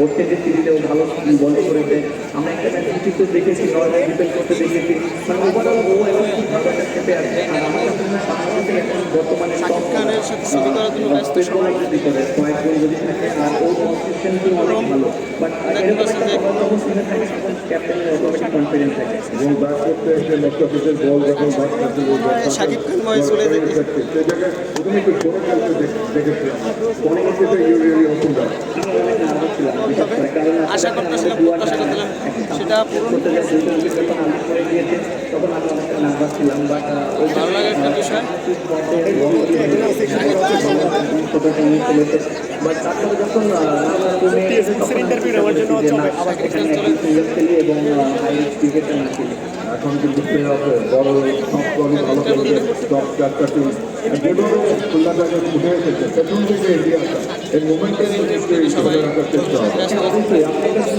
ওর থেকে সিরিজেও ভালো বল করেছে। আমরা একটা ম্যাচ কিন্তু দেখেছি, নর্মাল ডিফেন্স করতে দেখেছি, মানে ওভারঅল ও এবং ঠিকভাবে একটা খেপে আছে। আর আমার কাছে মনে হয় বাংলাদেশের এখন বর্তমানে শাকিব খানের সাথে ছবি করার জন্য ব্যস্ত সবাই। যদি করে কয়েকজন যদি থাকে আর ওর কনসিস্টেন্সি অনেক ভালো, বাট এরকম একটা বড় যখন শুনে থাকে তখন ক্যাপ্টেনের অটোমেটিক কনফিডেন্স থাকে এবং ব্যাট করতে এসে লক্ষ অফিসের বল যখন ব্যাট করতে শাকিব খান ভাই চলে যেতে সেই জায়গায় প্রথমে একটু জোরে খেলতে দেখেছিলাম। মনে হচ্ছে যে ইউ রিয়েলি অসম ব্যাট। অনেক নার্ভাস ছিলাম, বিশেষ করে কারণ আশা করতেছিলাম, প্রত্যাশা করছিলাম সেটা পূরণ করতে যায় দুটো উইকেট যখন আউট করে দিয়েছে তখন আমি অনেকটা নার্ভাস ছিলাম, বাট ওই ভালো লাগার একটা বিষয়। বাট তারপরে যখন ইন্টারভিউ নেওয়ার জন্য আবার এখানে খেলি এবং হাই ক্রিকেটটা না খেলি। এখন কিন্তু প্লে অফে বড় সব দলই ভালো খেলছে, টপ চারটা টিম যেভাবে খুলনা জায়গায় উঠে এসেছে পেছন থেকে এগিয়ে আসা এই মোমেন্টের রাখার চেষ্টা হবে। ব্যস্ত